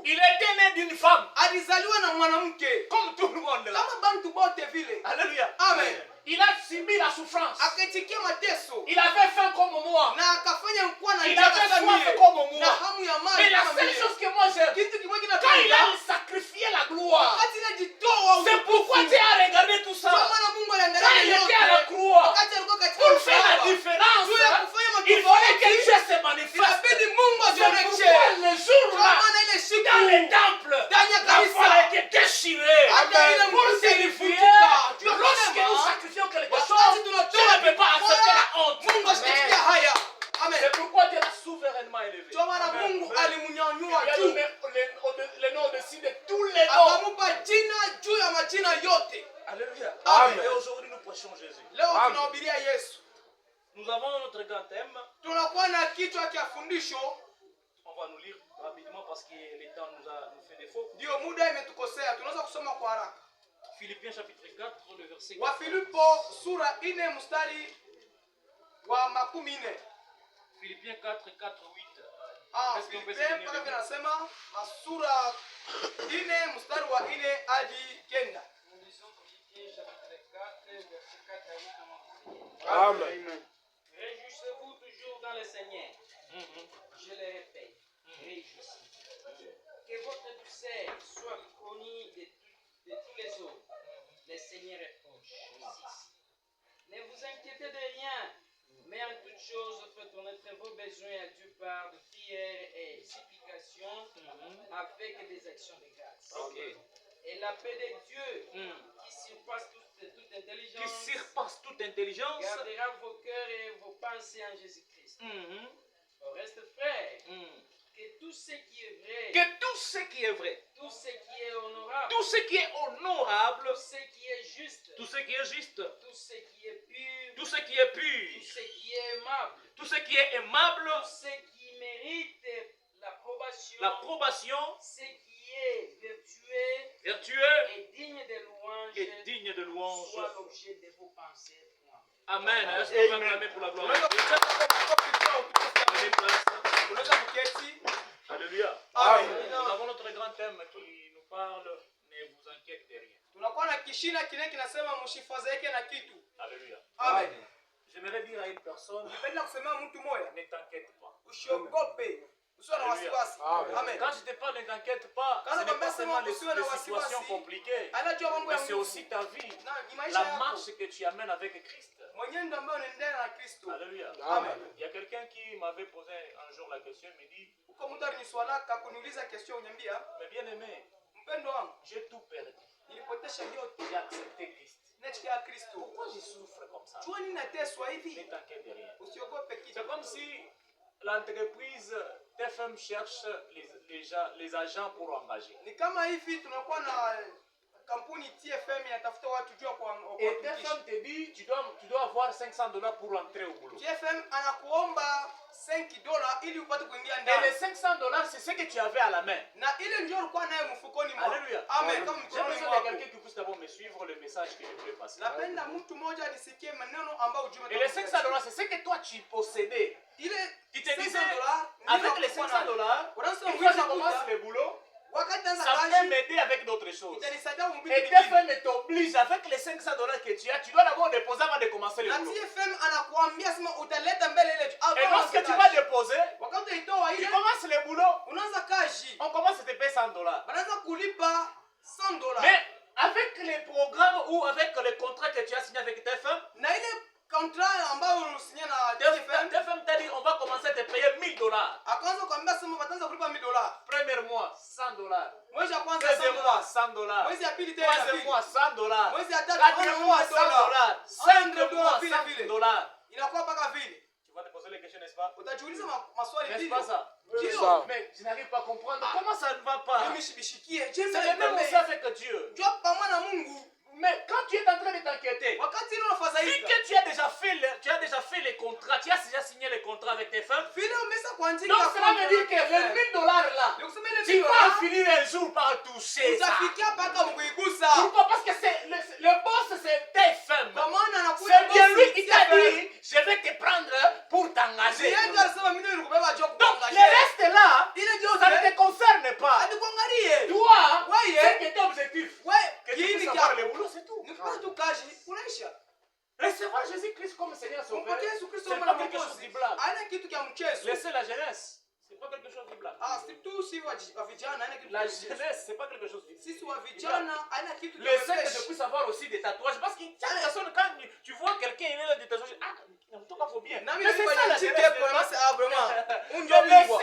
Il était né d'une femme. Comme tout le monde là. Alléluia. Amen. Il a subi la souffrance. Akaitikia mateso. Il avait faim comme moi. Na akafanya mkuwa na Il njaa avait kama soif mie. comme Na moi. hamu ya maji Mais la kama seule mie. chose que moi j'aime, Kitu kimoja quand il kinapenda. a sacrifié la gloire, Wakati inajitoa c'est pourquoi Dieu a regardé tout ça. Kwa maana Mungu Quand aliangalia il yote. était à la croix, Wakati alikuwa katika pour faire la msalaba. différence, Juu ya kufanya il fallait que matofauti. Dieu se manifeste. Inabidi Mungu C'est asionekane. pourquoi le Kwa jour-là, maana ile siku dans le temple, ndani ya la kanisa. voile a été déchirée. Hata ile Pour nguo signifier, ilifutika. Juu ya lorsque kusema, nous sacrifions quelque wakati chose, tunatoa Dieu ne peut pas kitu accepter moja, la honte. Mungu asitusikia haya. Amen. C'est pourquoi Dieu l'a souverainement élevé. Kwa maana Amen. Mungu Il alimnyanyua lui a juu. donné le nom au-dessus de tous les noms. Akamupa jina juu ya majina yote. Alléluia. Amen. Et aujourd'hui, nous prêchons Jésus. Leo tunahubiria Yesu. Nous avons notre grand thème. Tunakuwa na kichwa cha fundisho. On va nous lire rapidement parce que le temps nous fait défaut. Ndio muda imetukosea. Tunaweza kusoma kwa haraka. Philippiens chapitre 4, le verset 4. Wafilipo sura 4 mstari wa 14. Philippiens 4, 4, 8. Est-ce qu'on peut se Filipi tenir mpaka debout? vinasema sura 4 mstari wa 4 hadi 9. Nous lisons Philippiens chapitre 4, verset 4 à 8 au nom du Seigneur. Amen. Réjouissez-vous toujours dans le Seigneur. Je le répète, réjouissez. Que votre douceur soit connue de tous les autres. Le Seigneur est proche. 6. Ne vous inquiétez de rien, mais en toute chose, faites connaître vos besoins à Dieu par de prières et supplications avec des actions de grâce. Ok. Et la paix de Dieu, qui surpasse toute intelligence, Qui surpasse toute intelligence. gardera vos cœurs et vos pensées en Jésus-Christ. Au reste, frère, que tout ce qui est vrai, Que tout ce qui est vrai, tout ce qui est honorable, tout ce qui est honorable, tout ce qui est juste, tout ce qui est juste, tout ce qui est pur, tout ce qui est tout pur, ce qui est aimable, tout ce qui est aimable, tout ce qui mérite l'approbation, l'approbation, ce qui est vertueux vertueux et digne de louange, et digne de louange. soit l'objet de vos pensées. Amen. Est-ce qu'on peut acclamer pour la gloire de Dieu? Prenez place. Unaweza kuketi. Alléluia. Amen. Nous avons notre grand thème qui nous parle, ne vous inquiétez de rien. Tunakuwa na kishina kile kinasema msifadhaike na kitu. Alléluia. Amen. J'aimerais dire à une personne, Nipenda kusema mtu moja, ne t'inquiète pas. usiogope. Usiwe na wasiwasi. Amen. Quand je te parle, ne t'inquiète pas, ce n'est pas seulement les situations compliquées, Anajua mambo mais ya c'est Mungu. aussi ta vie, Na ni maisha la yako. marche que tu amènes avec Christ. Mwenendo ambaye unaendelea na Kristo. Alléluia. Amen. Il y a quelqu'un qui m'avait posé un jour la question, il me dit, Uko mtu aliniswalaka kuniuliza question uniambia, mais bien aimé, mpendo wangu, j'ai tout perdu. nilipotesha yote. J'ai accepté Christ. Netikia Kristo. Pourquoi je souffre comme ça? Jua nini nateswa Ne hivi? t'inquiète de rien. Usiogope kitu. C'est comme si l'entreprise TFM cherche les agents pour engager. Ni kama hivi tunakuwa na kampuni TFM inatafuta watu jua kwa Et TFM te dit, tu dois avoir $500 pour entrer au boulot. TFM anakuomba $5 ili upate kuingia Et ndani. les $500, c'est ce que tu avais à la main. Na ile ndio ulikuwa nayo mfukoni mwako. Alléluia. Amen. Kama J'ai mkononi besoin de mwako. quelqu'un qui puisse d'abord me suivre le message que je voulais passer. Napenda mtu mmoja anisikie maneno ambayo ujumbe. Et les $500, c'est ce que toi tu possédais. Ile Tu te disais, $500 avec les $500, Unaanza une fois que je kuingiza commence kuta. le boulot, Wakati naanza ça peut kazi m'aider avec d'autres choses. itanisaidia kumbili Et vingine. TFM t'oblige, avec les $500 que tu as, tu dois d'abord déposer avant de commencer le Na boulot. TFM anakuambia sema utaleta mbele ile. Et lorsque tu vas déposer, wakati itoa tu ile commences le boulot, unaanza kazi. on commence à te payer $100. Wanaanza kulipa $100. Mais avec les programmes ou avec les contrats que tu as signé avec TFM, Na ile contrat ambayo ulisignia na TFM TFM t'a dit on va commencer à te payer $1000. akaanza kuambia sema wataanza kulipa $100. Premier mois, $100. Mwezi wa kwanza Deuxième mois, $100. $100. Mwezi ya pili tena Troisième mois, $100. Mwezi ya tatu Quatrième mois, $100. Cinquième mois, vile vile. $100. Inakuwa mpaka vile. Tu vas te poser les questions, n'est-ce pas? Utajiuliza maswali N'est-ce vile. pas ça? Ndio. Mais je n'arrive pas à comprendre comment ça ne va pas. Mimi sibishikie. C'est le même aussi avec Dieu. Jua pamoja na Mungu. Mais quand tu es en train de t'inquiéter, Wakati ile vu unafadhaika. que tu as déjà fait les contrats, tu as déjà signé les contrats avec tes femmes, Vile umesa kuandika. donc cela veut dire que les $1000 là, Ndio kusema ile tu vas $100 finir un jour par toucher ça. utafikia mpaka mkuigusa. Pourquoi? Parce que c'est le boss, c'est tes femmes. Kwa maana anakuja C'est bien lui qui t'a TFM. dit, je vais te prendre pour t'engager. Yeye ndio alisema mimi nilikubeba job Donc kuangalia. le reste là, Ile ndio ça ne te concerne pas. mchezo. Laissez la jeunesse. C'est pas quelque chose de blague. Ah, surtout si wa vijana haina kitu La cha mchezo. jeunesse, c'est pas quelque chose de Sisi wa vijana haina kitu Le cha fait que je mchezo. puisse avoir aussi des tatouages. Parce que chaque personne, quand tu vois quelqu'un, il a des tatouages, ah, en tout cas, faut bien. Nami Mais c'est nilikuwa ça la nijike jeunesse. kwa masa ah vraiment. Mais Unjo bingwa.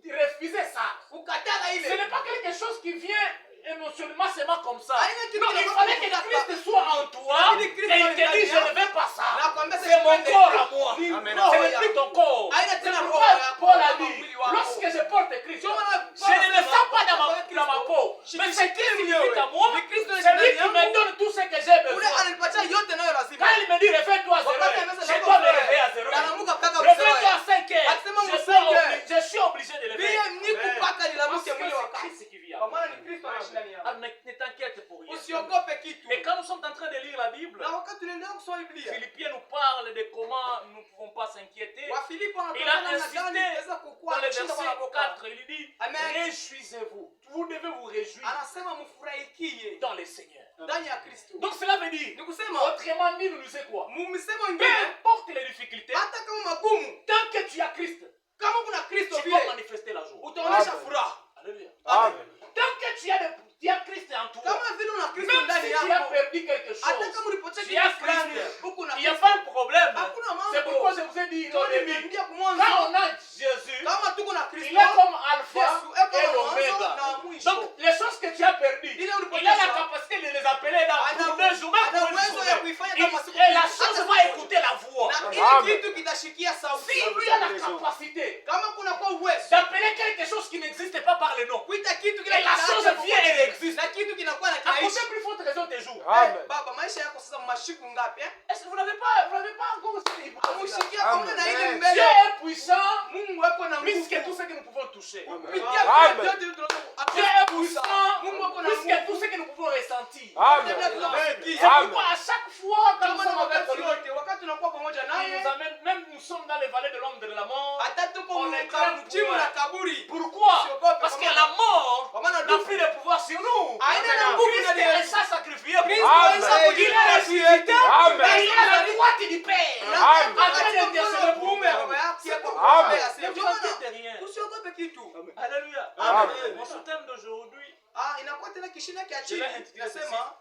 refusez ça. Ukataka Ce ile. n'est pas quelque chose qui vient émotionnellement seulement comme ça. Haina kitu Non, il kinakuwa fallait que kutaka. Christ soit en toi Lakini et Kristo il ndani te dit, je yako. ne veux pas ça. Nakwambia sasa C'est mon twende. corps à moi. Ni Ce roho n'est yako. plus ton corps. Haina C'est tena roho pourquoi yako Paul a kama dit, mwili wako. lorsque je porte Christ, Ndio maana je ne le sens pas dans ma peau. Mais c'est qui signifie à moi, Ni Kristo c'est ndani lui qui yangu. me donne tout ce que j'ai Ule besoin. ananipatia yote nayo lazima. Quand il me dit réveille-toi à 0 Wakati heures, amesema je leo dois me wewe, réveiller à 0 heures. Nalamuka mpaka Réveille-toi à msewa. 5 heures, Akisema mu 5 heures. je suis obligé de le Pia faire. niku mpaka Parce que nilamuke mwili c'est wa Kristo. Christ qui vit à Kwa moi. maana ni Kristo anaishi ndani yangu. Ah, ne t'inquiète pour rien. Usiogope kitu. Et quand nous sommes en train de lire la Bible, Na wakati tunaendelea kusoma Biblia, Philippiens nous parle de comment nous ne pouvons pas s'inquiéter. Wafilipo Il wanatuambia a namna insisté gani tunaweza dans kukua le kushinda verset wanaboka. 4, il dit, Amen. réjouissez-vous. Vous devez vous réjouir Anasema mfurahikie dans le Seigneur. ndani ya Kristo. Donc cela veut dire, Ni kusema autrement dit, nous disons quoi? mumisemo Peu ingine importe les difficultés, hata kama magumu, tant que tu as Christ, kama kuna Kristo tu dois vile manifester la joie. utaonesha Amen. furaha. Alléluia. Amen. Tant que tu as Christ en toi, Kama vile una Kristo même ndani si tu as yako, perdu quelque hata chose, kama ulipotea tu as kitu fulani, Christ. huku na il n'y a Kristo. pas de problème. Hakuna C'est mambo. pourquoi je vous ai dit au Ndio début, nimeambia kumwanzo, quand on a Jésus, kama tuko na il Kristo, est comme Alpha Yesu eko et mwanzo l'Oméga. na mwisho. Donc, les choses que tu as perdues, Ile il a la ulipoteza, capacité de les appeler dans ana pour 2 jours, même ana pour une uwezo ya journée. kuifanya Et, kama siku et la mbili, chose hata va siku écouter la voix. na Amen. ile kitu kitashikia sauti. Si lui a la capacité Kama kuna kwa uwezo d'appeler quelque chose qui n'existe pas par le nom, kuita kitu et kile la chose vient et elle existe, na kitu kinakuwa na à kinaishi. côté plus forte raison des jours. Amen. Baba, maisha yako sasa mashiku ngapi eh? Est-ce que vous n'avez pas encore aussi Amushikia Amen. kama na ile Amen. Dieu mbele. est puissant, Mungu wako na puisque nguvu. tout ce que nous pouvons toucher. Kupitia Amen. vile vyote tunaweza Dieu est puissant, Mungu wako na puisque nguvu. tout ce que nous pouvons ressentir. Amen. C'est Amen. pourquoi à chaque fois quand nous Kama sommes na avec wakati lui, wote, wakati tunakuwa pamoja il nous naye, amène, même nous sommes dans les vallées de l'ombre de la mort. hata tuko On est très mchimu loin. na kaburi. Pourquoi? Usiogope, Parce que kwa la mort Kwa maana n'a dufu plus de pouvoir sur nous. haina na Amen. nguvu Christ ndani est yetu. ça sacrifié pour Kristo nous. Amen. aisha Il est ressuscité. Amen. Et il est à la droite du Père. Amen. En train d'intercéder pour nous. Amen. Ne vous inquiétez rien. Usiogope kitu. Alléluia. Amen. Mon thème d'aujourd'hui, Ah, inakuwa tena kishina kia je chini. l'ai intitulé ceci. Inasema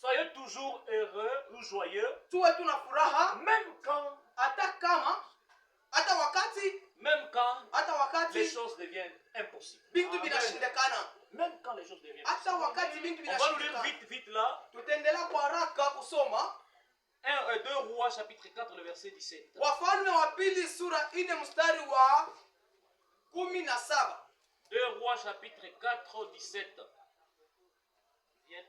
Soyez toujours heureux ou joyeux, tuwe tuna furaha même quand hata wakati les choses deviennent impossibles. vitu vinashindikana. Même quand les choses deviennent Hata impossibles. wakati vitu On va nous lire vinashindikana. vite là. Tutaendelea kwa haraka kusoma 2 Rois chapitre 4 le verset 17. Wafalme wa pili sura 4 mstari wa 17. 2 Rois chapitre 4 17. Viens.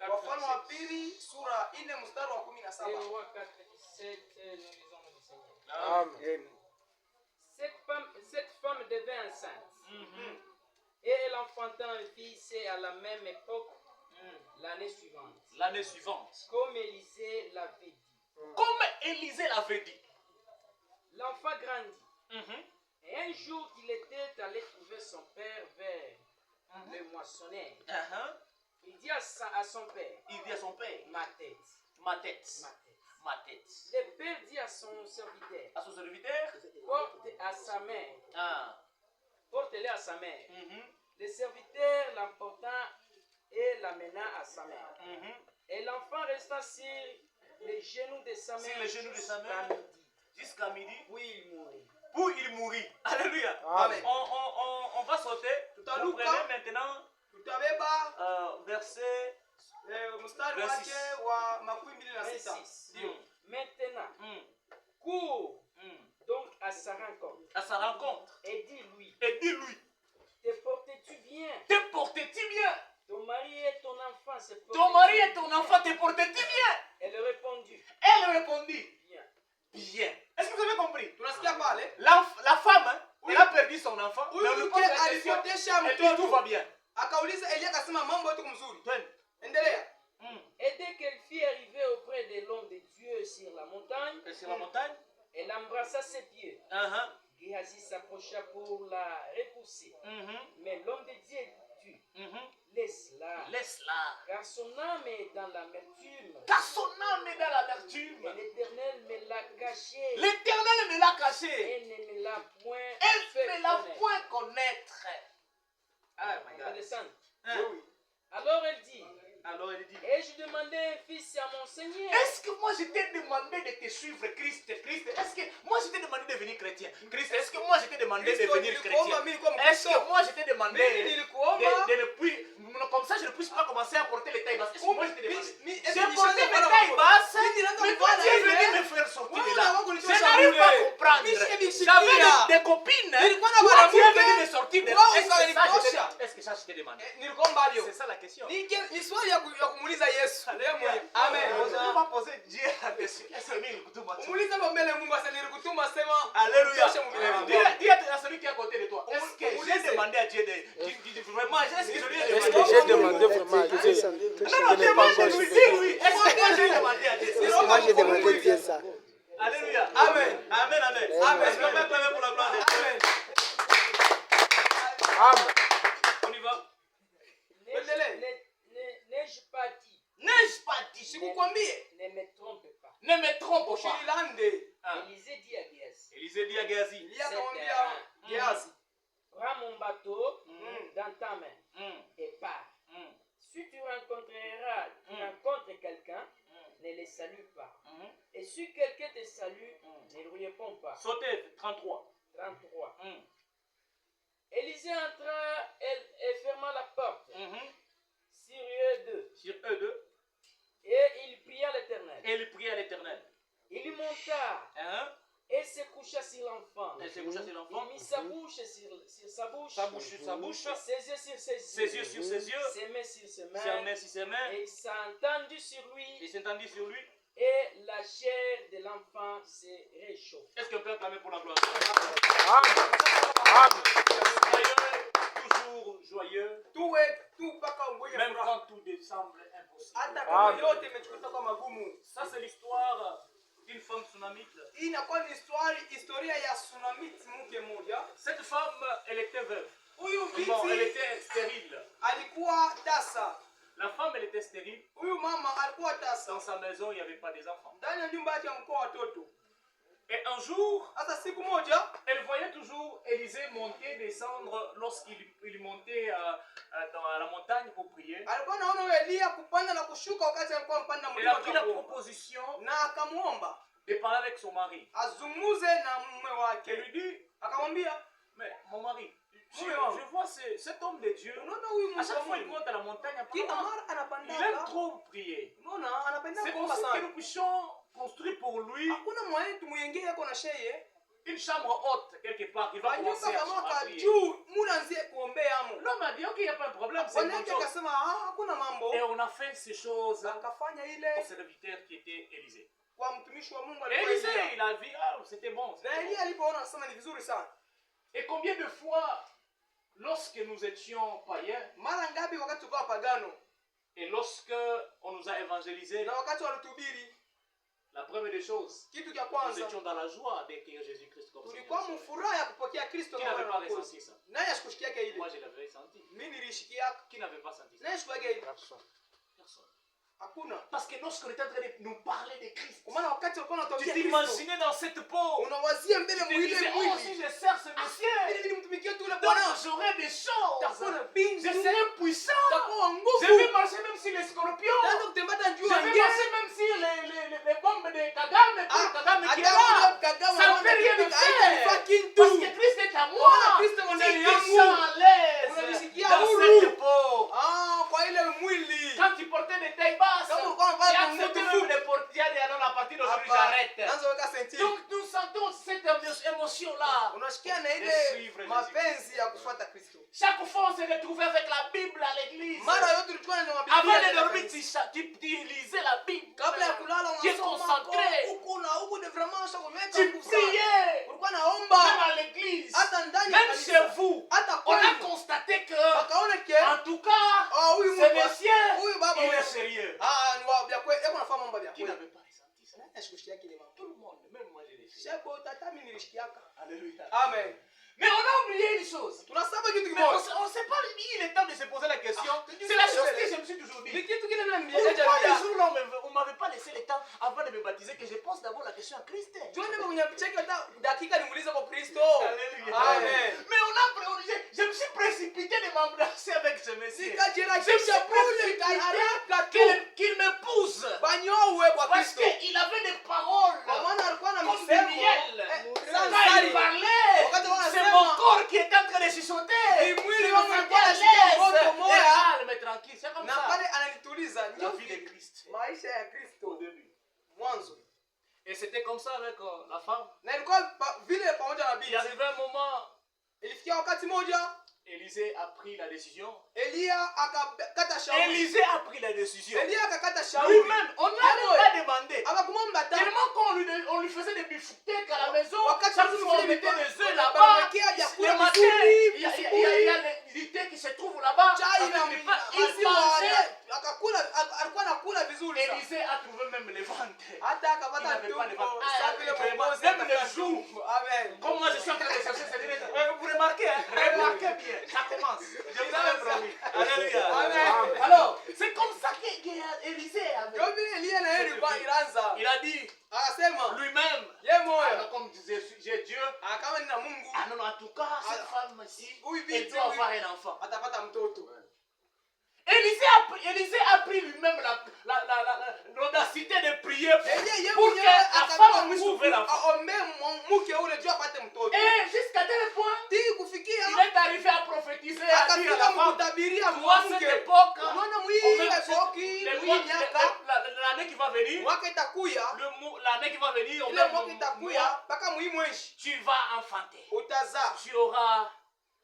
Wafalme wa pili sura 4 mstari wa 17. Et roi 4, 17, nous lisons le Seigneur. Amen. Cette femme devint enceinte. Mhm. Et elle enfanta un fils et à la même époque, l'année suivante, L'année suivante, comme Élisée l'avait dit. comme Élisée l'avait dit. L'enfant grandit. Mhm. Et un jour qu'il était allé trouver son père vers le moissonneur, Uh-huh. il dit à son père, Il dit à son père, ma tête, ma tête, ma tête. ma tête. Le père dit à son serviteur, À son serviteur, porte à sa mère, ah. porte-le à sa mère. Mhm. Le serviteur l'emporta et l'amena à sa mère. Mhm. Et l'enfant resta sur les genoux de sa mère Sur les genoux de sa jusqu'à mère. midi, Jusqu'à midi, puis il mourut. pour il mourit. Alléluia. Amen. On va sauter. Vous prenez maintenant Tutabeba verset. mstari 26. wake wa 26. 26. Ndio. Maintenant, Mm. cours Mm. donc à sa rencontre À sa rencontre. et dis-lui, Et dis-lui, te portes-tu bien? te portes-tu bien? Ton mari et ton enfant se portent. Ton mari et ton enfant, te portes-tu bien? Elle répondit, Elle répondit, bien. bien. Est-ce que vous avez compris? Tunasikia pale La femme, hein, Oui. elle a perdu son enfant. Mais on lui huyu pose mke la question. alipotesha Et puis tout mtoto va bien. akauliza Elia akasema mambo yote mzuri. Twende. Endelea. Mm. Et dès qu'elle fut arrivée auprès de l'homme de Dieu sur la montagne, Et sur la montagne. elle embrassa ses pieds. Uh-huh. Géasi s'approcha pour la repousser. Mhm. Mais l'homme de Dieu l'amertume. Laisse-la. Laisse-la. Car son âme est dans l'amertume. Car son âme est dans l'amertume. Et l'Éternel me l'a caché. L'Éternel me l'a caché. Elle ne me l'a point Elle fait ne l'a connaître. point connaître. Ah, my God. Understand? Hein? Alors elle dit, Alors elle dit, ai-je demandé un fils à mon Seigneur? est-ce que moi je t'ai demandé de te suivre Christ? Est-ce que moi je t'ai demandé de devenir chrétien? Christ, est-ce que moi je t'ai demandé de devenir chrétien? Est-ce que moi je t'ai demandé de ne plus, comme ça je ne puisse pas commencer à porter les tailles basses? Est-ce que moi je t'ai demandé? J'ai porté mes tailles basses, mais toi tu es venu me faire sortir de là. Je n'arrive pas à comprendre. J'avais des copines, toi tu es venu me sortir de là. Est-ce que ça je t'ai demandé? C'est ça la question. ni swali ya kumuuliza Yesu. Amen. On va poser Dieu la question. Est-ce que mimi nikutuma? Muulize mbele Mungu asa nilikutuma sema. Alléluia. Tosha mwingine. Dis à celui qui est à côté de toi. Est-ce que j'ai demandé à Dieu de vraiment, est-ce que je lui ai Est-ce demandé? que j'ai demandé vraiment à Dieu? Non, non, oui. Est-ce que moi j'ai demandé à Dieu? Est-ce que moi j'ai demandé à Dieu ça? Alléluia. Amen. Amen, amen. Est-ce qu'on peut acclamer pour la gloire de Dieu? Amen. Amen. On y va. N'ai-je pas dit? N'ai-je pas dit? Sikukwambie. Ne me trompe pas. Ne me trompe pas. Usililande. Élisée dit à Géasi, Élisée dit à Géasi. Elia akamwambia Gehazi, prends mon bateau dans ta main et pars. Mm. Si tu rencontres quelqu'un, ne le salue pas. Et si quelqu'un te salue, ne lui réponds pas. Sautez, 33. 33. Élisée entra et ferma la porte sur eux deux. Sur eux deux. Et il pria l'Éternel. Et il pria à l'Éternel. Il monta et se coucha sur l'enfant. Elle se coucha sur l'enfant. Il mit sa bouche sur sa bouche. Sa bouche sur sa bouche. Ses yeux sur ses yeux. Ses yeux sur ses yeux. Ses mains sur ses mains. Ses mains sur ses mains. Et il s'entendit sur lui. Il s'entendit sur lui. Et la chair de l'enfant s'est réchauffée. Est-ce qu'on peut acclamer pour la gloire? Amen. Amen. Joyeux, toujours joyeux, tuwe tu mpaka ungoje même furaha. quand tout semble impossible. Hata kama yote imechukuliwa kwa magumu. Ça, c'est l'histoire d'une femme tsunamite. Hii inakuwa ni historia ya tsunamite mke mmoja. Cette femme, elle était veuve. Huyu Bon, elle binti était stérile. alikuwa tasa. La femme, elle était stérile. Huyu mama alikuwa tasa. Dans sa maison, il n'y avait pas des enfants. Ndani ya nyumba yake amkoa watoto. Et un jour, Hata siku moja elle voyait toujours Élisée monter, descendre lorsqu'il montait dans la montagne pour prier. alikuwa anaona huyo Elia kupanda na kushuka wakati alikuwa mpanda Elle a mlima pris la kuomba. proposition Na akamuomba de parler avec son mari. azungumuze na mume Elle wake. lui dit, Akamwambia, mais mon mari, je Oui, vois cet homme de Dieu, unaona huyu à chaque fois il mtu monte à la montagne, kila mara il aime anapanda. trop prier. Unaona anapenda C'est kuomba possible que sana. nous puissions construire pour lui Hakuna mwae tumuyengee yako na sheye. une chambre haute quelque part. Il va commencer Anyumba kama à prier. juu munaanzie kuombea amo. L'homme a dit, ok, il n'y a pas de problème, c'est une bonne Wanawake chose. akasema hakuna mambo. Et on a fait ces choses Akafanya au ile serviteur qui était Élisée. kwa mtumishi wa Mungu Et alikuwa Élisée, Elia. il a vu, ah, c'était bon. Na Elia alipoona akasema ni vizuri sana. Et combien de fois, lorsque nous étions païens, Mara ngapi wakati tulikuwa wapagano et lorsque on nous a évangélisés, na wakati walituhubiri, la première des choses, kitu cha nous kwanza étions dans la joie d'accueillir Jésus-Christ comme tulikuwa Seigneur. mfuraha ya kupokea Kristo Qui kama n'avait pas Bwana na Mwokozi. ressenti ça? Nani asikushikiake ile? Moi, je l'avais senti. Mimi nilishikia. Qui n'avait pas senti ça? Nani asikuage ile? Personne. Hakuna. Parce que lorsqu'on était en train de nous parler de Christ, Kwa maana wakati walikuwa tu wanatuambia Kristo, t'imaginais dans cette peau, unawazia mbele tu te mwili disais, oh, si mwili. je sers ce monsieur, Ili nimtumikie tu yule donc Bwana. j'aurai des choses. Takuwa na Je bingu. serai puissant. Takuwa Je nguvu. vais marcher même sur les scorpions. Taanza kutembea juu Je ya vais ngee. marcher même sur les bombes de Kagame, pour Kagame qui est Hata là. ule Kagame Ça ne anaona fait rien kitu de haitafaa faire. kitu. Parce que Christ est à moi. Bwana Kristo Tu ndani te yangu. sens à l'aise Unajisikia dans huru. cette peau. Ah, kwa ile mwili. Quand tu portais des tailles basses, Kama ulikuwa unavaa j'ai viatu accepté fupi. même les portières et alors à partir d'aujourd'hui Hapa, j'arrête. anza weka senti. Donc nous sentons cette émotion-là. Unashikia na suivre ile Jésus. mapenzi ya kufuata Kristo. Chaque fois on se retrouvait avec la Bible à l'église. Mara yote tulikuwa na Avant Biblia. de dormir, tu lisais la Bible. Kabla ya kulala Tu es unasoma concentré. huku na huku de vraiment shakomeka Tu priais. ulikuwa Même naomba à l'église. hata ndani ya Même chez kanisa. vous. Hata On a kwenu constaté que, wakaona ke en tout cas, huyu ce Mungu monsieur, huyu baba il est wewe sérieux. ni wa vya kweli yako nafanya mambo vya Qui kweli. n'avait pas ressenti ça? Nashikushia kile mambo. Tout le monde, même moi je l'ai fait. Shebo tata mimi nilishikiaka. Alléluia. Amen. Mais on a oublié une chose. Tunasema kitu Mais on kimoja. ne s'est pas mis le temps de se poser question à Christ. Jioni mwenyepicheki hata dakika nimuulize kwa Kristo. Alléluia. Amen. Mais je me suis précipité de m'embrasser avec ce Messie. Nikajirakisha kule haraka tu. Qu'il me pousse. Banyowe kwa Parce Kristo. qu'il avait des paroles. Kwa maana alikuwa na Comme du misemo. miel. Quand Sansari. il parlait, Wakati c'est wanasema, mon corps qui était en train de chuchoter. Ni mwili Je me wangu sentais ulikuwa à unasikia moto l'aise. moya. Et calme et tranquille. C'est comme Na ça. pale ananituliza. La Ndio vie de Christ. maisha ya Au Kristo début. mwanzo. Et c'était comme ça avec la femme. Na ilikuwa vile pamoja na Il binti. arrivait un moment, Ilifikia wakati moja Élisée a pris la décision. Elia akakata shauri. Élisée a pris la décision. Elia akakata shauri. Lui-même, on n'a même pas demandé. Akakumwomba hata. Tellement qu'on lui faisait des biftecs à la maison, Wakati chaque fois on mettait des œufs là-bas. Le matin, il y a les thés qui se trouvent là-bas. Chai na Il maziwa mangeait. akakula, alikuwa anakula vizuri sana. Élisée a trouvé même les ventres. Hata Il akapata n'avait pas de mtumbo. ventre. Safi ile Vraiment, mwokozi même akapata le jour. mtumbo. Amen. Comme moi je suis en train de chercher cette idée. Vous remarquez, hein? Remarquez bien, ça commence. Je vous avais promis. Alléluia. Amen. Alors, c'est comme ça qu'Élisée avait. Ndio vile Elia na yeye ilikuwa ilianza. Il a dit Akasema lui-même, yeye moyo comme j'ai Dieu, kama nina Mungu ah non, en tout cas, cette femme-ci, oui, elle vite, doit oui. avoir un enfant. atapata mtoto. Élisée a pris lui-même l'audacité de prier Yeye pour que mwenyewe la akatoa femme puisse nguvu trouver l'enfant. aombe mke ule juu apate mtoto. Et jusqu'à tel point, Ti kufikia il est arrivé à prophétiser, à dire à la akafika femme, mkutabiria toi, cette mke. époque, Unaona au mwii même epoki, mwii miaka l'année qui va venir, mwaka itakuya, l'année qui va venir, au ile même mwaka mois, itakuya mpaka mwii mwenshi tu vas enfanter. utazaa, Tu auras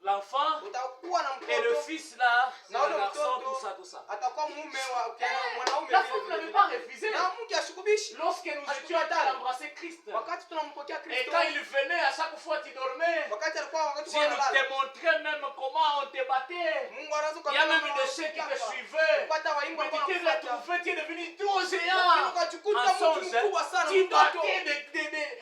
l'enfant utakuwa na et le mtoto fils là, c'est na le ule garçon, mtoto tout ça. atakuwa mume wa mwanaume La vile femme vile n'avait vile. pas refusé. Na mke ashikubishi Lorsque nous étions en train d'embrasser Christ, wakati tunampokea et Kristo, quand il venait, à chaque fois tu dormais, wakati alikuwa wakati Dieu te montrait même comment on te battait. Mungu anaanza Il y a même des chefs qui te suivaient. kupata waimbo Mais tu t'es wanafuata. retrouvé, tu es devenu trop géant. Ukajikuta En mtu songe, mkubwa sana tu mtoto. battais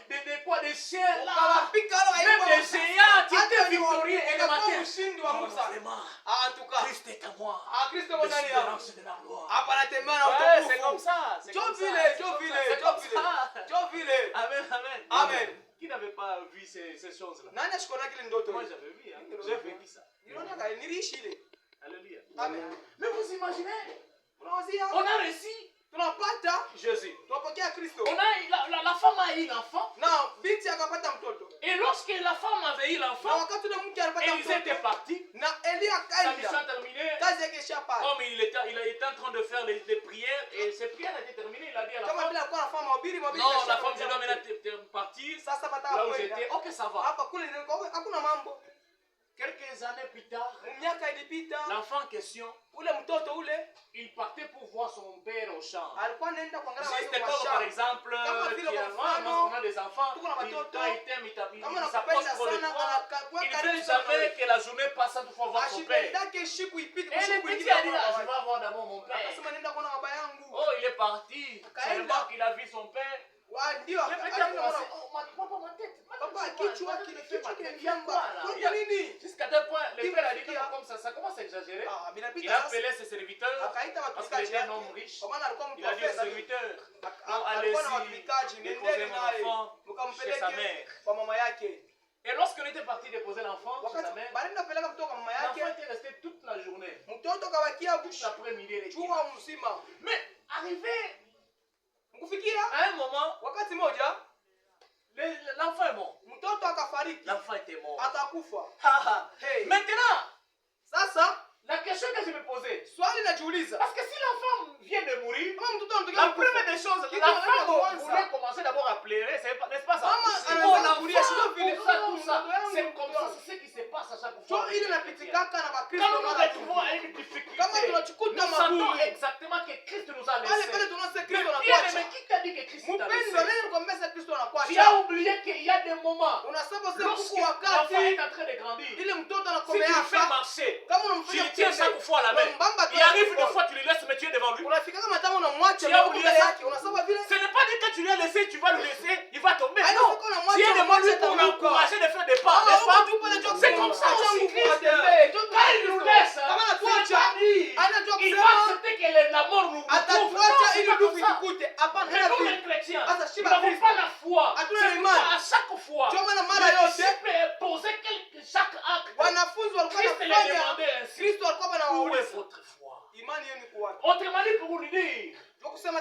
des quoi, des chiens là. Ukawapika wale Même waimbo. des géants, tu Hata étais ni victorieux. Et le ikakuwa matin, ushindi wa Mungu sana. vraiment, Ah, en tout cas. Christ est à moi. Ah, Kristo yuko ndani yangu. L'espérance de la gloire. Hapa natembea na Ouais, utukufu. c'est comme ça. C'est Jo comme ça. vile, C'est jo comme vile, ça, c'est jo comme vile. ça. Jo vile. Amen, amen. Amen. Qui n'avait pas vu ces choses-là? Nani ashikona kile ndoto Moi hii? j'avais vu, hein. J'ai vécu ça. Niliona kale niliishi ile. Alléluia. Amen. Mais vous imaginez, Unawazia? on a réussi Tunapata Jésus. tunapokea Kristo. On a, la femme a eu l'enfant. Na binti akapata mtoto. Et lorsque la femme avait eu Na l'enfant, wakati ule mke alipata Élisée était mtoto. parti. Na Elia Sa mission akaenda. terminée. Kazi yake ishapata. Comme il était en train de faire des prières et ses prières étaient terminées, il a dit à la Kama femme, vile alikuwa anafanya mahubiri non, la femme, je dois maintenant partir Sasa là pataka où kwenda. j'étais. Ok, ça va. Hapa kule hakuna mambo. Quelques années plus tard, Miaka ilipita. l'enfant en question, Ule mtoto ule il partait pour voir son père au champ. alikuwa anaenda kuangalia Juste walimu wa comme par shamba. exemple, Kama vile kwa mfano, on a des enfants, tuko na il, watoto, quand il t'aime, il kama s'approche nakupenda pour le sana prendre, anakuwa il karibu veut sana. jamais que la journée passe sans toutefois voir son père. Ashipendake siku ipite Et le siku petit ingine a dit, kwa ah, je watu. vais voir d'abord mon père. Akasema nenda kuona baba yangu. Oh, il est parti. Seulement qu'il a vu son père. Wa ndio Le petit a akaenda commencé, kuona oh, papa, ma tête. baba kichwa kile Il y a quoi là? Il y a- nini? Jusqu'à tel point, le père a dit que comme ça commence à exagérer. Ah, Il binapita a sasa. appelé ses serviteurs, Akaita parce qu'il watumishi était un wake. homme riche. Kwa maana alikuwa mtu Il a wa dit aux fedha. serviteurs, non, Alikuwa na allez-y, watumishi, déposez nendeni mon naye enfant chez sa mkampeleke mère. kwa mama yake. Et lorsqu'on était parti déposer l'enfant chez sa Wakati mère, baada kupeleka mtoto kwa mama l'enfant yake, était resté toute la journée, mtoto kabakia toute l'après-midi. il était là. jua mzima. Mais arrivé Mkufikia à un moment, wakati moja l'enfant est mort. mtoto akafariki, L'enfant était mort. akakufa. Hey. Maintenant, Sasa la question que je me posais, swali najiuliza, parce que si l'enfant vient de mourir, kama mtoto anatokea la kufa, première des choses, Kitu la femme kwanza. voulait commencer d'abord à pleurer, n'est-ce pas ça? Mama Oh, anaanza kulia, l'enfant, sio vile tout ça, oh, tout ça, mtoto yangu, c'est comme mtoto ça, yangu. c'est ce qui se passe à chaque Jo fois. ile napitikaka na Bakristo Quand nous nous mara retrouvons tu. à une difficulté, Kama tunachukua nous sentons magumu. exactement que Christ nous a Pale pale laissés. tunaona Mais Kristo bien, anakuacha. mais qui t'a dit que Christ t'a Mpendo laissé? nani kwambia Kristo Tu as anakuacha? oublié qu'il y a des moments, Unasema sasa lorsque kuku l'enfant wakati est en train de grandir, ile mtoto si anakomea tu le fais hapa, marcher, kama tu unamfanya le tiens chaque fois à la main, Mbamba il arrive des fois tu le laisses mais tu es devant lui. unafika kama tamu unamwacha Tu na as huko oublié mbele ça? yake, unasema vile Ce n'est pas dit que tu lui as laissé, tu vas le laisser, il va tomber. Aïe, Non, c'est qu'on a moi, tu es tu as devant lui moi, pour tu as l'encourager de faire des pas, Ah, n'est-ce pas? tu peux le dire C'est comme comme ça ça, aussi tu Christ. peux le dire. Quand il nous laisse, Kama ce n'est anatuacha, pas dit. anajua Il va kusema accepter que la mort nous trouve. Non, atatuacha c'est ili pas ndugu comme ça. ikukute. Hapana, Mais hana nous vile. les chrétiens, Sasa nous shiba n'avons Kristo. pas la foi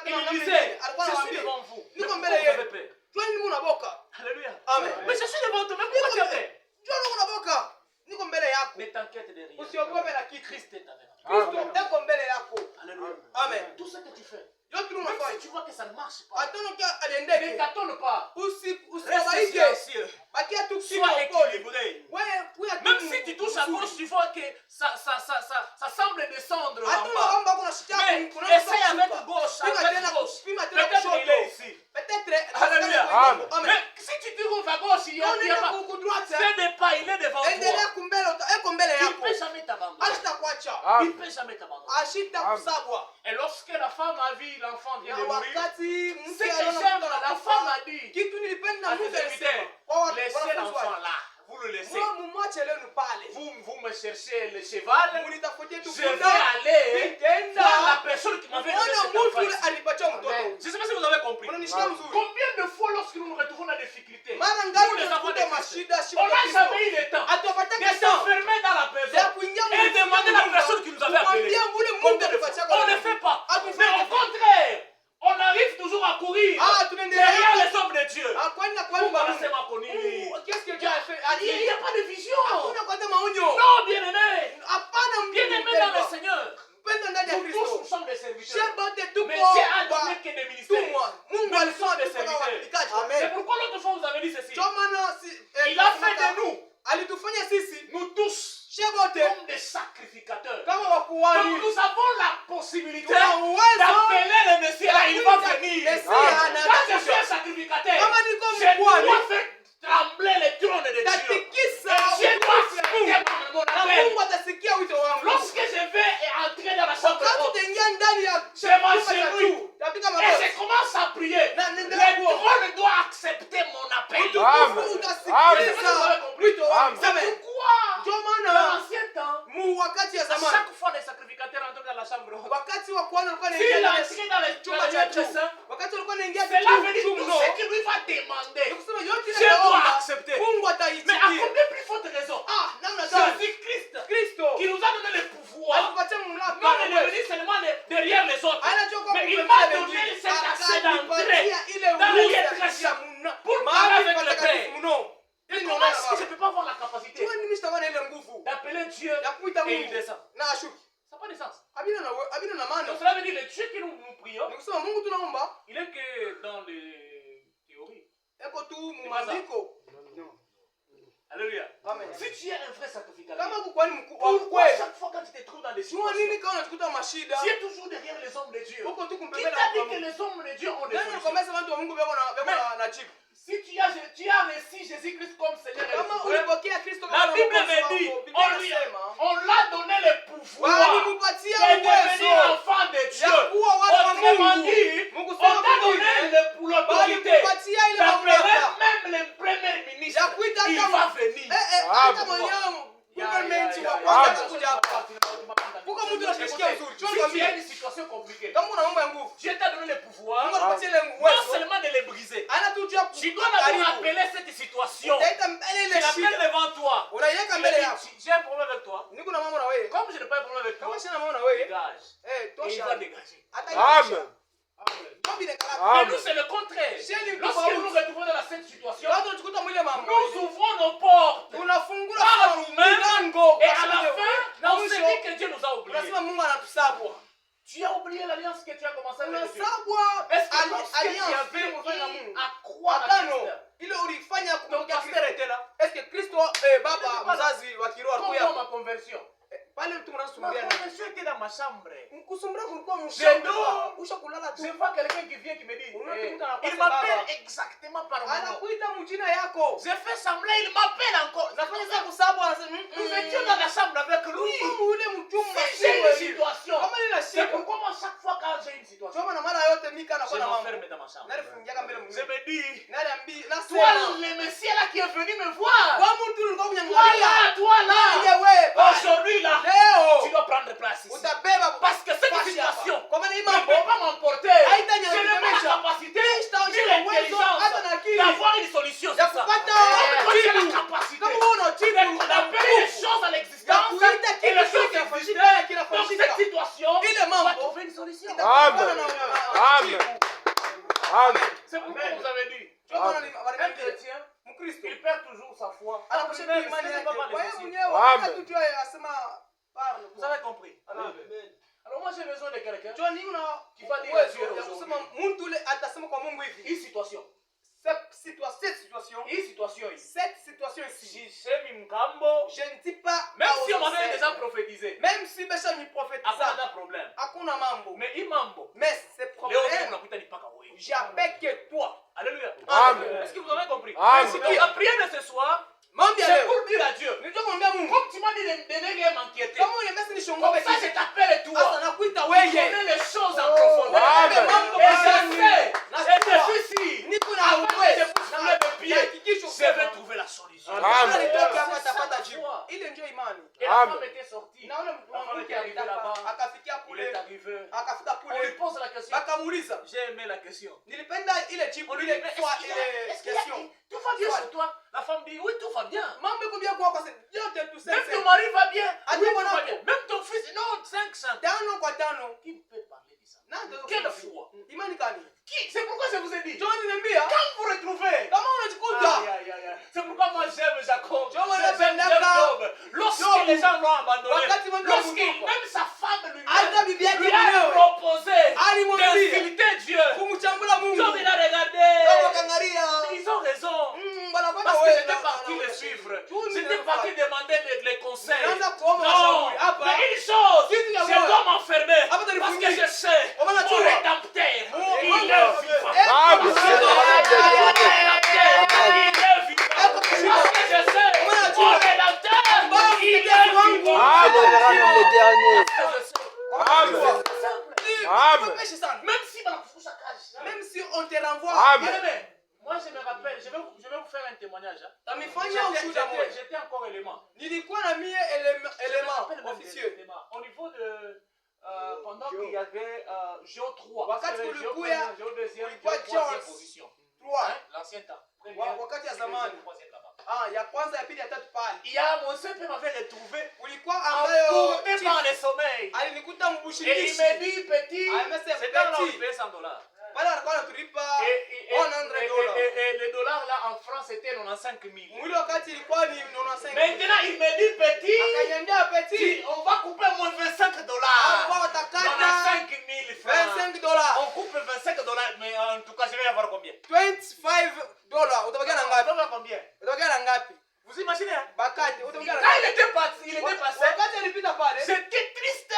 Il na disait, alikuwa je suis anawaambia devant vous. Mais niko pourquoi mbele vous avez yenu peur? twani munaboka Alléluia. amen Mais je suis devant toi, mais pourquoi tu as peur? twani munaboka niko mbele yako Ne t'inquiète de rien. usiogope na kitu Christ est avec toi. Kristo eko mbele yako Alléluia. amen Tout ce que tu fais, yote même si unafanya tu vois que ça ne marche pas, hata unakia ne aliendeke t'attends pas. Reste usibabaike silencieux. bakia tu Sois kimya upole équilibré. wewe Même si tu touches à gauche, tu vois que ça semble descendre en hata bas. unaomba kuna shida Mais essaye avec gauche, avec gauche. Peut-être il est ici. peut-être Alléluia. amen Mais si tu te trouves à gauche, il y a pas. Fais des pas, il est devant endelea toi. kumbele eko mbele Il ne yako peut jamais t'abandonner. ashitakuacha Il ne peut jamais t'abandonner. ashitakusabwa Et lorsque la femme a vu l'enfant vient na de mourir, wakati ce mke que aliona j'aime, mtoto la femme anakufa a dit kitu nilipenda à Mungu ses alisema serviteurs, kwa laissez wanafunzi l'enfant wake, là, vous le laissez. mumwache lenu pale Vous me cherchez le cheval, munitafutie tu je vais kunda aller nitenda voir la personne qui m'avait donné mwana cet enfant mtu ule ici. alipatia mtoto Je ne sais pas si vous avez compris. unanishikia mzuri Combien de fois lorsque nous nous retrouvons dans des difficultés, mara nous ngapi les enfants tunakuta de Christ, mashida on n'a shida jamais eu le temps atupata de kasa s'enfermer dans la ya maison kuingia et demander la personne qui nous avait appelés. kumwambia mule Mungu Combien de alipatia fois? On ne fait pas. Mais au contraire, on arrive toujours à courir derrière les hommes de Dieu. akwenda Mungu kwa anasema kwa nini? qu'est-ce que Dieu a fait Il n'y a pas de vision. hakuna kwata maonyo Non, bien-aimé. hapana Bien-aimé dans le Seigneur. mpendo ndani ya Nous tous, nous Kristo sommes des serviteurs. shebote tuko Mais Dieu a donné wa que des ministères. tumwa Mungu Nous alisema sommes des tuko kama serviteurs. wapikaji C'est pourquoi l'autre fois vous avez dit ceci. ndio maana Il a fait de nous, alitufanya sisi nous tous, shebote comme des sacrificateurs. kama Donc wakuhani nous avons la possibilité tuna uwezo d'appeler le Messie. Là, il va venir. Mesia Quand je suis un anakuja sacrificateur, kama niko je mkuhani dois faire trembler les trônes de Dieu. tatikisa Et je dois accepter mon na appel. Mungu atasikia wito wangu Lorsque je vais entrer dans la chambre wakati haute, utaingia ndani ya je m'en chumba cha séduis. juu tatika Et magoti je commence à prier. na Le niendelea kuomba trône doit accepter mon appel. utukufu utasikiliza wito wangu C'est amen pourquoi, ndio dans maana l'ancien temps, mu wakati ya à zamani chaque fois les sacrificateurs entraient dans la chambre haute, wakati wa kuhani walikuwa s'il naingia ndani ya entrait dans le chumba dans cha le juu saint, wakati walikuwa naingia cela veut dire chumba tout ce qu'il lui va demander. nikusema yote Dieu doit inaomba accepter. Mungu Mais à ataitikia combien plus forte raison, ah namna gani Jésus-Christ, Kristo qui nous a donné le pouvoir, alikupatia mamlaka non de devenir seulement derrière les autres, anachoka mais il m'a donné cet accès d'entrée dans le lieu très saint pour parler avec le Père. Et comment est-ce que je ne peux pas avoir la capacité mimi sitakuwa ile nguvu d'appeler Dieu ya kuita et il Mungu descend? na ashuki Ça n'a pas de sens. abina na maana Donc cela veut dire le Dieu que nous prions, nikusema Mungu tunaomba il est que dans les théories. eko tu mu maandiko Alléluia. amen Si tu es un vrai sacrificateur, kama kukwani mkuu wa pourquoi kweli chaque fois quand tu te trouves dans des sio situations, nini kama unatukuta mashida tu es toujours derrière les hommes de Dieu? huko tu Qui kumpembea t'a dit na que les hommes de Dieu ont des nani solutions? alikwambia watu wa Mungu beko na jibu Si tu as reçu Jésus-Christ comme Seigneur et kama Sauveur, ulipokea Kristo la Bible me dit, on l'a donné le pouvoir walimupatia de devenir uwezo enfant de Dieu. ya kuwa wana wa Autrement Mungu dit, Mungu on sema t'a donné kwingine l'autorité walimupatia ile d'appeler mamlaka même le premier ministre. ya kuita Il hata va venir. hata mwenyewe government wa kwanza kuja hapa kuko mtu anashikia uzuri Si tu as une situation compliquée, kama una mambo ya nguvu Dieu t'a donné le pouvoir Mungu anakupatia ile non uwezo seulement de les briser, ana tu jua tu dois d'abord appeler cette situation. utaita mbele Tu ile l'appelles shida devant toi. unaiweka Tu mbele lui yako dis, j'ai un problème avec toi. niko na mambo na wewe Comme je n'ai pas un problème avec toi, kama sina mambo na wewe dégage. eh Et il tosha va dégager. hata Amen. Tombi de kala Mais nous, c'est le contraire. Sheni Lorsque nous nous retrouvons dans cette situation, watu tukuta mwile mambo nous ouvrons nos portes. unafungula Par nous-mêmes. milango Et à la fin, na on se mwisho dit que Dieu nous a oubliés. unasema Mungu anatusabwa Tu as oublié l'alliance que tu as commencé avec Dieu. unasabwa Est-ce que lorsque tu alliance avais kufanya na eu Mungu à croire à agano Christ, ile ulifanya ton kumwekea pasteur Kristo était là. est-ce que Kristo baba mzazi wa kiroho alikuya Comment ma conversion? pale mtu Ma mnasumulia na conversion était dans ma chambre. mkusumbura kulikuwa Je mshamba dors. usha kulala tu Je vois quelqu'un qui vient qui me dit, Unaona eh, mtu anakuwa il m'appelle baba. exactement par mon nom. anakuita mjina yako Je fais semblant, il m'appelle encore. nafanya sasa kusabu anasema Nous étions dans la chambre avec lui. ule mchumba Si j'ai une situation, kama nina c'est shida pourquoi moi chaque fois quand j'ai une situation, choma na mara yote mika je anakuwa na mambo m'enferme dans ma chambre. nalifungiaka mbele Je mwingine me dis, naliambi toi nasema le Messie là qui est venu me voir, kwa mtu ulikuwa toi kunyangalia là, wewe aujourd'hui là, tu leo dois prendre place ici. utabeba Parce que cette basi hapa. situation kwa maana hii ne mambo peut pas m'emporter. haitanya Je n'ai pas la kukomesha capacité Sitaonyesha ni uwezo, l'intelligence hata na akili d'avoir une solution ya sur ça. kupata Toi, tu as la jibu capacité kama wewe una jibu on appelle les choses à ya l'existence kuita et les kitu choses kinafanyika existent. Donc kinafanyika cette situation ile va mambo trouver une solution. itakutana Amen. na Amen. foi. Anaposha tu Même, imani ce n'est yake. pas par Kwa les hiyo soucis. mwenyewe Amen. wakati tu asema parle. Vous avez compris? Amen. Alors moi j'ai besoin de quelqu'un John una qui va dire uwezo à Dieu ya aujourd'hui. kusema mtu ule atasema kwa Mungu hivi. Hii situation. Cette situation Cette situation ici. ici. Sisemi mkambo. Je ne dis pas Même à si on aux m'avait déjà ancêtres. prophétisé. Même si besha ni Hakuna prophétisa hata problème. hakuna mambo. Mais hii mambo. Mais c'est Leo hii problème. unakuta ni paka wewe. J'appelle que toi. Alléluia. Amen. Est-ce que vous avez compris? Amen. Donc, la prière de ce soir, Mambo ya c'est leo. pour dire à Dieu. Ndio kumwambia Mungu. Comme tu m'as dit de donner m'inquiéter. Kama unamesi ni Comme shongobe ça, je t'appelle Sasa toi. nakuita Tu wewe. connais les choses en profondeur. Amen. Mambo Et je gani? sais, et Najua. depuis ici, Niko na avant que je uwezo. pousse sur mes pieds, Hakikisho je vais trouver la solution. Amen. Kama nitoke hapa C'est ça atapata la jibu. foi. Ile ndio imani. Et la Amen. femme était sortie. Na ule La femme mwanamke était arrivée alitaka là-bas. akafikia Il kule. est arrivé. Akafika On lui kule. pose la question. Bakamuuliza. J'ai aimé la question. Nilipenda ile On jibu lui dit, ile mais kwa est-ce qu'il y ile a, question. tout va bien Soit. sur toi? La femme dit, oui, tout va bien. Mambo iko bien kwako sasa. Yote tu Même sasa. ton mari va bien. Ati Oui, tout mwanako. va bien. Même ton fils, non, 500. Tano kwa tano. Qui peut parler de ça? Na ndio Quelle kusema. foi? Imani gani? Qui? C'est pourquoi je vous ai dit. John niambia Quand vous retrouvez. kama unajikuta Aïe, aïe, aïe, aïe. C'est pourquoi moi j'aime Jacob. Job, J'aime Job. Lorsque Job. les gens l'ont abandonné, Wakati watu lorsque wamemutupa. même sa femme Hata bibi yake lui a mwenyewe proposé alimwambia d'insulter Dieu. kumchambula Mungu. Job il a Kama regardé. kangaria. Ils ont raison. Bwana bwana Parce que wewe. j'étais parti les suivre. Tu J'étais ne parti demander les conseils. Nilianza kuomba Non, mashauri hapa. mais une chose, Kitu ya je moyo. dois m'enfermer. Hapa Parce que tanifungia. je sais, Kwa maana mon jua. rédempteur, Mungu il wangu. est vivant. Amen. Parce que mon rédempteur, il est vivant. Parce que je sais, mon rédempteur, il est vivant. Célébrons le dernier. Je sais. Amen. C'est simple. Amen. Pêche sana. Même si dans la cage. Même si on te renvoie. Amen. Bien-aimé, moi je me rappelle, je vais vous faire un témoignage. Hein. Tamifanya ushuhuda moja. J'étais encore élément. Nilikuwa na mie élément officieux. Au niveau de pendant qu'il y avait Géo 3, Wakati c'est le Géo kulikuya, premier, Géo deuxième, Géo kulikuwa troisième Jones. position. 3. Hein? L'ancien temps. Première, Wakati ya deuxième, zamani. troisième là-bas. Ah, ya kwanza ya pili ya tatu pale. Il y a mon CP m'avait retrouvé Kulikuwa ambayo emporté par le sommeil. alinikuta Et il mbushirishi. me dit petit, Ah, mais c'est c'est là où petit. il paye 100 $. Pale alikuwa anatulipa Et 100 $. les dollars là en France c'était 95 000. Mwili wakati ilikuwa ni 95. Maintenant il me dit petit, Akaniambia petit, si on va couper moins 25 $. hapa watakata 95 000 francs. 25 $. On coupe 25 $, mais en tout cas, je vais avoir combien? $25. Utabakia na On ngapi? va avoir combien? Utabakia na ngapi? Vous imaginez, hein? Bakati, utabakia na Quand ngapi? il était passé, Wakati alipita pale, j'étais triste.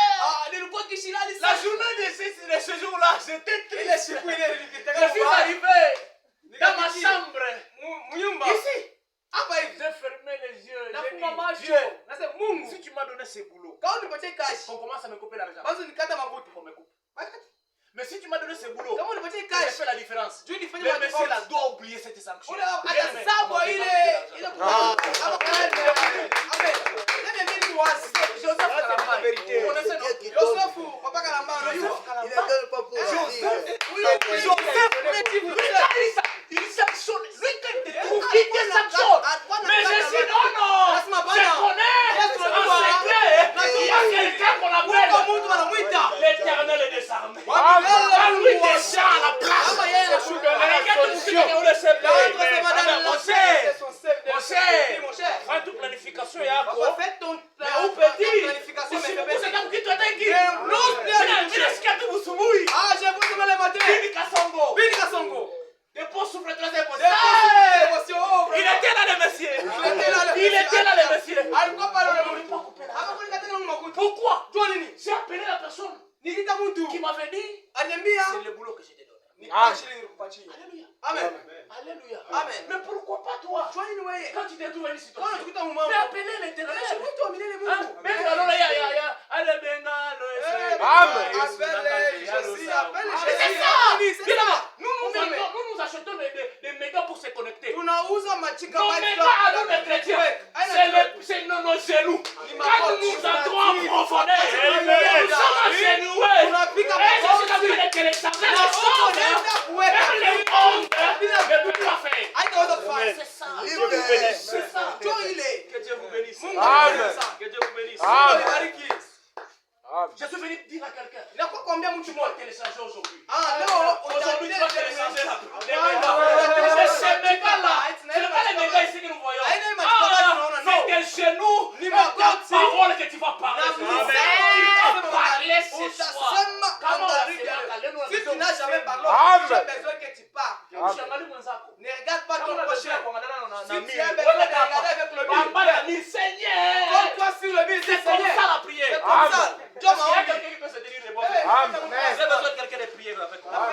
nilikuwa kishilali La sana. journée de ce jour-là, j'étais Ile triste. siku ile nilipita Je suis arrivé dans ma chambre. Mnyumba. Ici, Hapa hivi. j'ai fermé les yeux. Na J'ai funga dit, macho. Dieu, Nasema Mungu, si tu m'as donné ce boulot, kama unipatie cash, on commence à me couper l'argent. basi nikata makuti. On me coupe. Bakati. Mais si tu m'as donné ce boulot, Kama unipatie j'ai cash, fait la différence. juu nifanye Le monsieur là matofauti. doit oublier cette sanction. Ule Bien aimé, atasabu on m'a ile fait ile l'argent. kwa hapa kwa amen. Ndio mimi ni wazi. Joseph Kalamba, vous connaissez non? Yosefu papa Kalamba unajua? Il ne donne pas pour Il sanctionne. Lui, quand il te trouve, il te sanctionne. Mais je suis non, non. Je connais en secret. Il y a quelqu'un qu'on appelle Mungu anamuita. l'Éternel est désarmé. Amen. Quand lui descend à la place. Kama yeye anashuka. Regarde tout ce qu'il y a au CP. L'autre c'est madame Mon la cher, son chef. mon cher, Mon cher. prends toute planification yako. Papa fais ton Mais au petit, planification mais usikuse kama kitu atengi. Mimi nasikia tu busubuhi. Ah, j'ai vu comment le matin. Bini Kasongo. Bini Kasongo. Dépôt souffle troisième Des position. émotions. Il était là le monsieur. Il était là le monsieur. Alikuwa pale On ne ule peut pas couper Hapa là. kwa nikataka na makuti. Pourquoi? Jua nini? J'ai appelé la personne Nikita mtu qui m'avait dit aniambia c'est le boulot que je t'ai donné. nipa shilingi nikupatie. Alléluia. Amen. Alléluia. Amen. Mais pourquoi pas toi? Jua nini wewe? Quand tu te trouves dans une Kama situation, tukuta mumama. mais appelez l'éternel. Mtu wa milele Hein? Mungu. Ben alors là, ya. Allez, benga, Amen. Appelle Jésus, appelle Mais c'est Jésus. ça. C'est Bien ça. là. Nous Nous achetons des mégas pour se connecter. tunauza machika Nos mégas à nous les chrétiens, c'est nos genoux. Quand nous entrons en profondeur, nous sommes agenoués. Et je suis capable de télécharger les choses. Même les mondes ne peuvent pas faire. haitaweza kufanya. C'est ça. Amen. C'est ça. Njoo ile. Que Dieu vous bénisse. Mungu Amen. anabariki. Que Dieu vous bénisse. Amen. Bariki. Amen. Je suis venu dire à quelqu'un, Inakuwa kuambia mtu tu dois mmoja. télécharger aujourd'hui. Ah, leo Aujourd'hui, tu dois télécharger utaendelea. les mégas. C'est ces mégas-là. Ce n'est pas les mégas ici que nous voyons. Ah, pas ton prochain. Si tu aimes Seigneur. regarder avec le mur, Seigneur. colle-toi sur le mur, C'est c'est comme Seigneur. ça la prière. C'est comme ça. Est-ce qu'il y a quelqu'un qui peut se tenir debout? Hey, Amen. J'ai besoin de quelqu'un de prier avec moi.